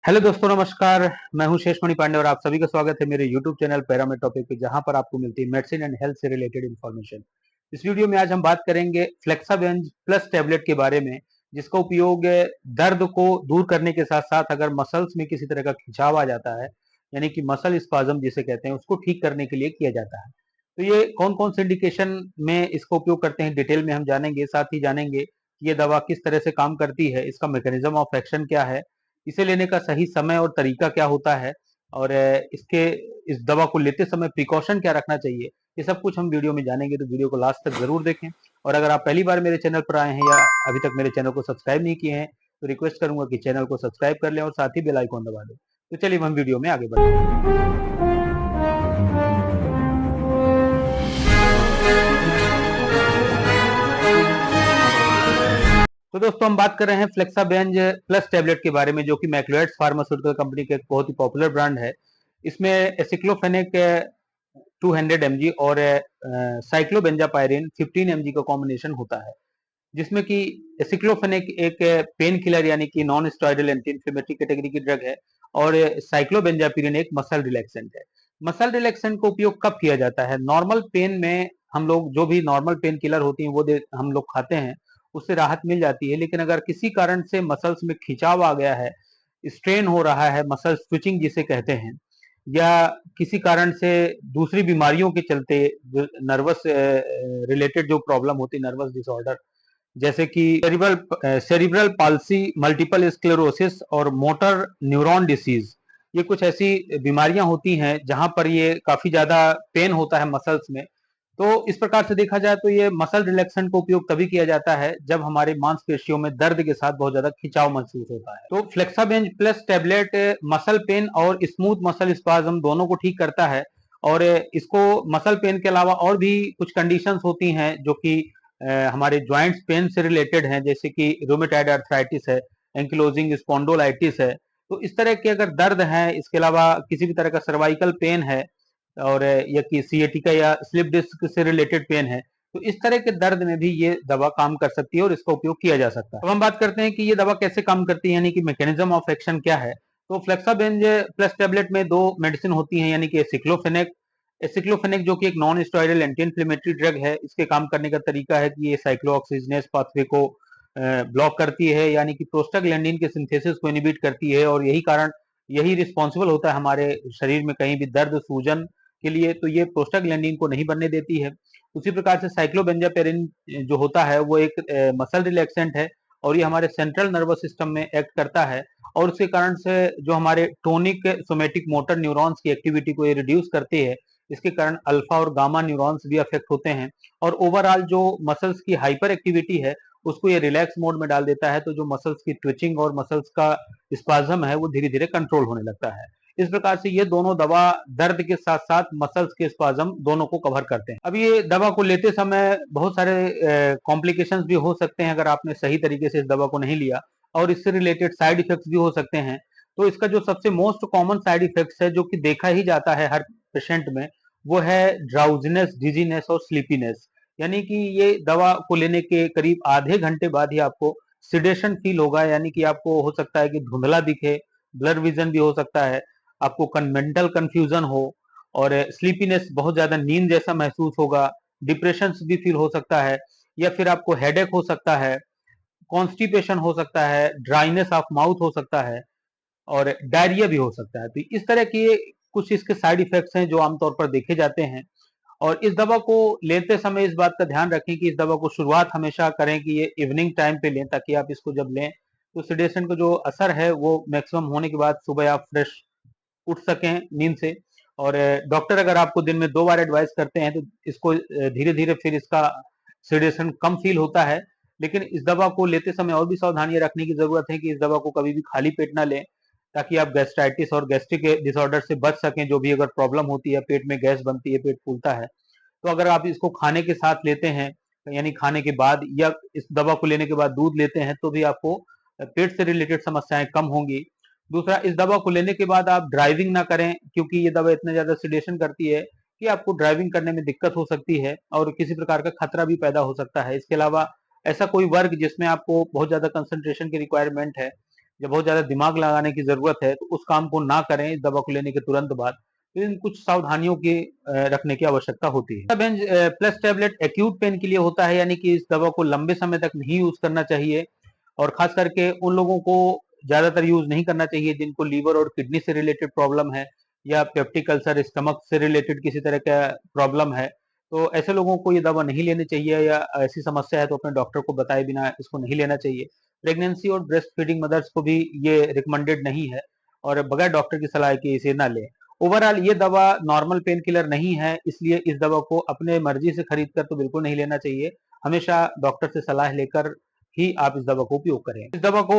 Hello दोस्तों, नमस्कार। मैं हूं शेषमणि पांडे और आप सभी का स्वागत है मेरे यूट्यूब चैनल पैरामेड टॉपिक पे, जहां पर आपको मिलती है मेडिसिन एंड हेल्थ से रिलेटेड इन्फॉर्मेशन। इस वीडियो में आज हम बात करेंगे फ्लेक्साबेंज प्लस टैबलेट के बारे में, जिसका उपयोग दर्द को दूर करने के साथ साथ अगर मसल्स में किसी तरह का खिंचाव आ जाता है, यानी कि मसल स्पाज्म जिसे कहते हैं, उसको ठीक करने के लिए किया जाता है। तो ये कौन कौन से इंडिकेशन में इसका उपयोग करते हैं, डिटेल में हम जानेंगे। साथ ही जानेंगे कि ये दवा किस तरह से काम करती है, इसका मैकेनिज्म ऑफ एक्शन क्या है, इसे लेने का सही समय और तरीका क्या होता है, और इस दवा को लेते समय प्रिकॉशन क्या रखना चाहिए, ये सब कुछ हम वीडियो में जानेंगे। तो वीडियो को लास्ट तक जरूर देखें। और अगर आप पहली बार मेरे चैनल पर आए हैं या अभी तक मेरे चैनल को सब्सक्राइब नहीं किए हैं, तो रिक्वेस्ट करूंगा कि चैनल को सब्सक्राइब कर लें और साथ ही बेल आइकॉन दबा दें। तो चलिए हम वीडियो में आगे बढ़ते हैं। तो दोस्तों, हम बात कर रहे हैं फ्लेक्साबेंज प्लस टैबलेट के बारे में, जो कि मैक्लोएड्स फार्मास्यूटिकल कंपनी का एक बहुत ही पॉपुलर ब्रांड है। इसमें एसिक्लोफेनेक 200 mg और साइक्लोबेंजापायरिन 15 mg का कॉम्बिनेशन होता है, जिसमें कि एसिक्लोफेनेक एक पेन किलर यानी कि non steroidal anti inflammatory category की ड्रग है, और साइक्लोबेंजापिरिन एक मसल रिलैक्सेंट है। मसल रिलैक्सेंट का उपयोग कब किया जाता है? नॉर्मल पेन में हम लोग जो भी नॉर्मल पेन किलर होती हैं वो हम लोग खाते हैं, उससे राहत मिल जाती है। लेकिन अगर किसी कारण से मसल्स में खिंचाव आ गया है, स्ट्रेन हो रहा है, मसल स्विचिंग जिसे कहते हैं, या किसी कारण से दूसरी बीमारियों के चलते जो नर्वस रिलेटेड जो प्रॉब्लम होती है, नर्वस डिसऑर्डर, जैसे कि सेरिब्रल पाल्सी, मल्टीपल स्क्लेरोसिस और मोटर न्यूरॉन डिसीज, ये कुछ ऐसी बीमारियां होती हैं जहां पर ये काफी ज्यादा पेन होता है मसल्स में। तो इस प्रकार से देखा जाए तो ये मसल रिलैक्सेंट का उपयोग तभी किया जाता है जब हमारे मांसपेशियों में दर्द के साथ बहुत ज्यादा खिंचाव महसूस होता है। तो फ्लेक्साबेंज प्लस टैबलेट मसल पेन और स्मूथ मसल स्पाज्म दोनों को ठीक करता है। और इसको मसल पेन के अलावा और भी कुछ कंडीशंस होती हैं जो कि हमारे ज्वाइंट्स पेन से रिलेटेड हैं, जैसे कि रोमेटाइड आर्थराइटिस है, एंकिलोजिंग स्पॉन्डोलाइटिस है। तो इस तरह के अगर दर्द है, इसके अलावा किसी भी तरह का सर्वाइकल पेन है, और या कि सिएटिका या स्लिप डिस्क से रिलेटेड पेन है, तो इस तरह के दर्द में भी ये दवा काम कर सकती है और इसका उपयोग किया जा सकता है। अब हम बात करते हैं कि ये दवा कैसे काम करती है, यानी कि मैकेनिज्म ऑफ एक्शन क्या है। तो फ्लेक्साबेंज प्लस टैबलेट में दो मेडिसिन होती हैं, यानी कि एसिक्लोफेनेक। एसिक्लोफेनेक जो कि एक non steroidal anti inflammatory drug है, इसके काम करने का तरीका है कि ये साइक्लोऑक्सीजनेस पाथवे को ब्लॉक करती है, यानी कि प्रोस्टाग्लैंडिन के सिंथेसिस को इनिबिट करती है, और यही रिस्पॉन्सिबल होता है हमारे शरीर में कहीं भी दर्द सूजन के लिए। तो ये प्रोस्टाग्लैंडिन को नहीं बनने देती है। उसी प्रकार से साइक्लोबेंजापेरिन जो होता है वो एक मसल रिलैक्सेंट है, और ये हमारे सेंट्रल नर्वस सिस्टम में एक्ट करता है, और उसके कारण से जो हमारे टोनिक सोमेटिक मोटर न्यूरॉन्स की एक्टिविटी को ये रिड्यूस करती है। इसके कारण अल्फा और गामा न्यूरॉन्स भी अफेक्ट होते हैं, और ओवरऑल जो मसल्स की हाइपर एक्टिविटी है उसको ये रिलैक्स मोड में डाल देता है। तो जो मसल्स की ट्विचिंग और मसल्स का स्पाज्म है वो धीरे धीरे कंट्रोल होने लगता है। इस प्रकार से ये दोनों दवा दर्द के साथ साथ मसल्स के स्पाज्म दोनों को कवर करते हैं। अब ये दवा को लेते समय बहुत सारे कॉम्प्लिकेशंस भी हो सकते हैं अगर आपने सही तरीके से इस दवा को नहीं लिया, और इससे रिलेटेड साइड इफेक्ट्स भी हो सकते हैं। तो इसका जो सबसे मोस्ट कॉमन साइड इफेक्ट्स है, जो कि देखा ही जाता है हर पेशेंट में, वो है ड्राउजीनेस, डिजीनेस और स्लीपीनेस। यानी कि ये दवा को लेने के करीब आधे घंटे बाद ही आपको सिडेशन फील होगा, यानी कि आपको हो सकता है कि धुंधला दिखे, ब्लर विजन भी हो सकता है, आपको मेंटल कंफ्यूजन हो, और स्लीपीनेस, बहुत ज्यादा नींद जैसा महसूस होगा, डिप्रेशन भी फील हो सकता है, या फिर आपको हेडेक हो सकता है, कॉन्स्टिपेशन हो सकता है, ड्राइनेस ऑफ माउथ हो सकता है, और डायरिया भी हो सकता है। तो इस तरह के कुछ इसके साइड इफेक्ट्स हैं जो आमतौर पर देखे जाते हैं। और इस दवा को लेते समय इस बात का ध्यान रखें कि इस दवा को शुरुआत हमेशा करें कि ये इवनिंग टाइम पे लें, ताकि आप इसको जब लें तो सिडेशन का जो असर है वो मैक्सिमम होने के बाद सुबह आप फ्रेश उठ सकें नींद से। और डॉक्टर अगर आपको दिन में 2 बार एडवाइस करते हैं तो इसको धीरे धीरे फिर इसका सिडेशन कम फील होता है। लेकिन इस दवा को लेते समय और भी सावधानियां रखने की जरूरत है कि इस दवा को कभी भी खाली पेट ना लें, ताकि आप गैस्ट्राइटिस और गैस्ट्रिक डिसऑर्डर से बच सकें। जो भी अगर प्रॉब्लम होती है, पेट में गैस बनती है, पेट फूलता है, तो अगर आप इसको खाने के साथ लेते हैं, यानी खाने के बाद, या इस दवा को लेने के बाद दूध लेते हैं, तो भी आपको पेट से रिलेटेड समस्याएं कम होंगी। दूसरा, इस दवा को लेने के बाद आप ड्राइविंग ना करें, क्योंकि ये दवा इतना ज्यादा सिडेशन करती है कि आपको ड्राइविंग करने में दिक्कत हो सकती है, और किसी प्रकार का खतरा भी पैदा हो सकता है। इसके अलावा ऐसा कोई वर्क जिसमें आपको बहुत ज्यादा कंसंट्रेशन की रिक्वायरमेंट है, या बहुत ज्यादा दिमाग लगाने की जरूरत है तो उस काम को ना करें इस दवा को लेने के तुरंत बाद। तो इन कुछ सावधानियों की रखने की आवश्यकता होती है। Benz plus tablet acute pain के लिए होता है, यानी कि इस दवा को लंबे समय तक नहीं यूज करना चाहिए और खास करके उन लोगों को ज्यादातर यूज नहीं करना चाहिए जिनको लीवर और किडनी से रिलेटेड प्रॉब्लम है या पेप्टिक अल्सर स्टमक से रिलेटेड किसी तरह का प्रॉब्लम है। तो ऐसे लोगों को ये दवा नहीं लेनी चाहिए या ऐसी समस्या है तो अपने डॉक्टर को बताए बिना इसको नहीं लेना चाहिए। प्रेगनेंसी और ब्रेस्ट फीडिंग मदर्स को भी ये रिकमेंडेड नहीं है और बगैर डॉक्टर की सलाह के इसे ना लें। ओवरऑल ये दवा नॉर्मल पेन किलर नहीं है, इसलिए इस दवा को अपने मर्जी से खरीद कर तो बिल्कुल नहीं लेना चाहिए। हमेशा डॉक्टर से सलाह लेकर ही आप इस दवा को उपयोग करें। इस दवा को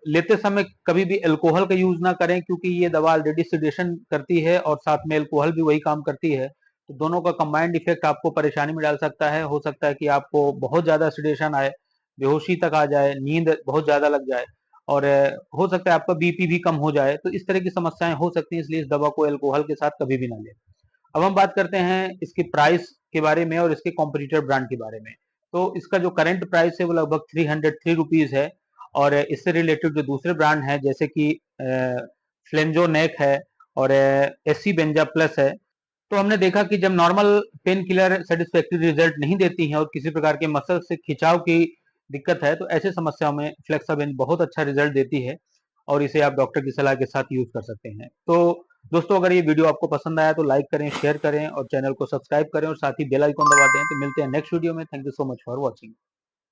लेते समय कभी भी अल्कोहल का यूज ना करें क्योंकि ये दवा ऑलरेडी सिडेशन करती है और साथ में अल्कोहल भी वही काम करती है। तो दोनों का कंबाइंड इफेक्ट आपको परेशानी में डाल सकता है। हो सकता है कि आपको बहुत ज्यादा सिडेशन आए, बेहोशी तक आ जाए, नींद बहुत ज्यादा लग जाए और हो सकता है आपका बीपी भी कम हो जाए। तो इस तरह की समस्याएं हो सकती हैं, इसलिए इस दवा को अल्कोहल के साथ कभी भी ना लें। अब हम बात करते हैं इसकी प्राइस के बारे में और इसके कॉम्पिटिटर ब्रांड के बारे में। तो इसका जो करंट प्राइस है वो लगभग 303 रुपीज है और इससे रिलेटेड जो दूसरे ब्रांड हैं जैसे कि फ्लेंजोनेक है और एसी बेंजा प्लस है। तो हमने देखा कि जब normal pain killer satisfactory result नहीं देती हैं और किसी प्रकार के मसल से खिंचाव की दिक्कत है तो ऐसे समस्याओं में फ्लेक्साबेन बहुत अच्छा रिजल्ट देती है और इसे आप डॉक्टर की सलाह के साथ यूज कर सकते हैं। तो दोस्तों अगर ये वीडियो आपको पसंद आया तो लाइक करें, शेयर करें और चैनल को सब्सक्राइब करें और साथ ही बेल आइकन दबा दें। तो मिलते हैं नेक्स्ट वीडियो में। Thank you so much for watching.